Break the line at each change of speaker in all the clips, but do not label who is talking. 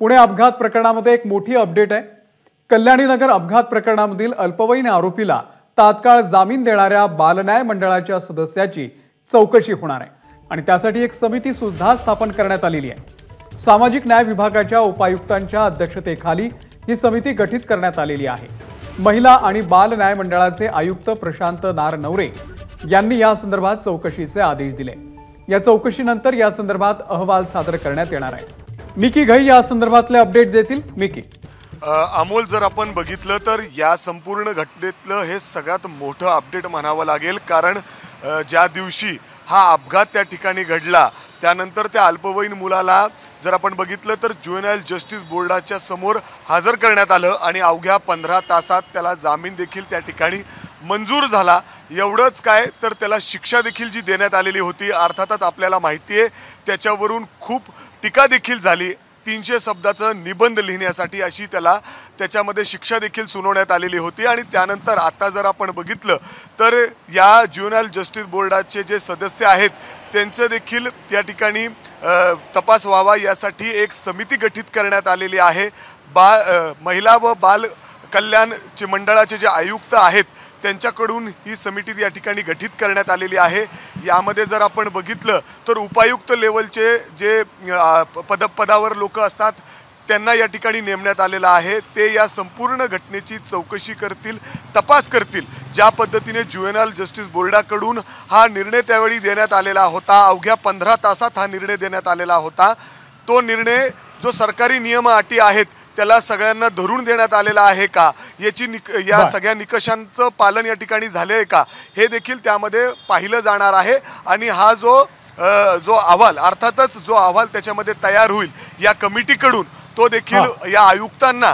पुणे अपघात प्रकरणामध्ये एक मोठी अपडेट आहे। कल्याणीनगर अपघात प्रकरणामधील अल्पवयीन आरोपीला तात्काळ जामीन देणाऱ्या बालन्याय मंडळाच्या सदस्याची चौकशी होणार आहे आणि त्यासाठी एक समिती सुद्धा स्थापन करण्यात आलेली आहे। सामाजिक न्याय विभागाच्या उपायुक्तांच्या अध्यक्षतेखाली ही समिती गठीत करण्यात आलेली आहे। महिला आणि बाल न्याय मंडळाचे आयुक्त प्रशांत नारनवरे यांनी या संदर्भात चौकशीचे आदेश दिले। या चौकशीनंतर या संदर्भात अहवाल सादर करण्यात येणार आहे। मिकी घई या संदर्भातले अपडेट देतील। मिकी।
अमोल, जर आपण बघितलं तर या संपूर्ण घटनेतलं हे सगळ्यात मोठं अपडेट म्हणावं लागेल, कारण ज्या दिवशी हा अपघात त्या ठिकाणी घडला त्यानंतर त्या अल्पवयीन मुलाला जर आपण बघितलं तर ज्युव्हेनाइल जस्टिस बोर्डाच्या समोर हजर करण्यात आलं आणि अवघ्या 15 तासात त्याला जामीन देखील त्या ठिकाणी मंजूर झाला। एवढंच काय तर त्याला शिक्षा देखील जी देण्यात आलेली होती, अर्थातच आपल्याला माहिती आहे त्याच्यावरून खूप टीका देखील झाली। 300 शब्दाचं निबंध लिहिण्यासाठी अशी त्याला त्याच्यामध्ये शिक्षा देखील सुनावण्यात आलेली होती। आणि त्यानंतर आता जर आपण बघितलं तर या ज्युव्हेनाइल जस्टिस बोर्डाचे जे सदस्य आहेत त्यांचं देखील या ठिकाणी तपास व्हावा यासाठी एक समिती गठीत करण्यात आलेली आहे। महिला व बाल कल्याणचे मंडळाचे जे आयुक्त आहेत त्यांच्याकडून ही समिती या ठिकाणी गठीत करण्यात आलेली आहे। यामध्ये जर आपण बघितलं तर उपायुक्त लेवलचे जे पदावर लोक असतात त्यांना या ठिकाणी नेमण्यात आलेलं आहे। ते या संपूर्ण घटनेची चौकशी करतील, तपास करतील। ज्या पद्धतीने ज्युव्हेनाइल जस्टिस बोर्डाकडून हा निर्णय त्यावेळी देण्यात आलेला होता, अवघ्या 15 तासात हा निर्णय देण्यात आलेला होता, तो निर्णय जो सरकारी नियम अटी आहेत त्याला सगळ्यांना धरून देण्यात आलेला आहे का, या सगळ्या निकषांचं पालन या ठिकाणी झाले आहे का, हे देखील त्यामध्ये पाहिलं जाणार आहे। आणि हा जो अहवाल, अर्थातच जो अहवाल त्याच्यामध्ये तयार होईल या कमिटीकडून, तो देखील या आयुक्तांना,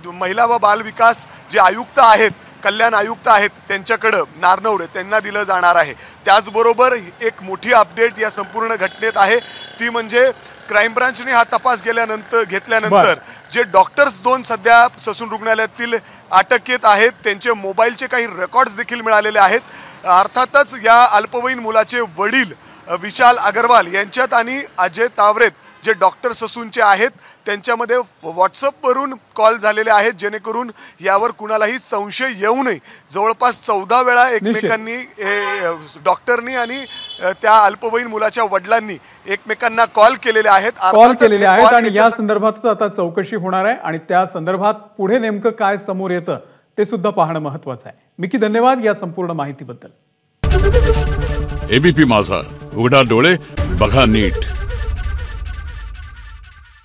महिला व बाल विकास जे आयुक्त आहेत, कल्याण आयुक्त आहेत त्यांच्याकडे नारनवरे त्यांना दिलं जाणार आहे। त्याचबरोबर एक मोठी अपडेट या संपूर्ण घटनेत आहे, ती म्हणजे क्राईम ब्रांचने हा तपास घेतल्यानंतर जे डॉक्टर्स 2 सध्या ससून रुग्णालयातील अटकेत आहेत त्यांचे मोबाईलचे काही रेकॉर्ड्स देखील मिळालेले आहेत। अर्थातच या अल्पवयीन मुलाचे वडील विशाल अग्रवाल यांच्यात आणि अजय तावरेत जे डॉक्टर ससूनचे आहेत त्यांच्यामध्ये व्हॉट्सअपवरून कॉल झालेले आहेत, जेणेकरून यावर कुणालाही संशय येऊ नये। जवळपास 14 वेळा एकमेकांनी डॉक्टरनी आणि त्या अल्पवयीन मुलाच्या वडिलांनी एकमेकांना कॉल केलेले आहेत
आणि या संदर्भात आता चौकशी होणार आहे आणि त्या संदर्भात पुढे नेमकं काय समोर येतं ते सुद्धा पाहणं महत्त्वाचं आहे। मिकी, धन्यवाद या संपूर्ण माहितीबद्दल।
एबीपी माझा, उघडा डोळे बघा नीट।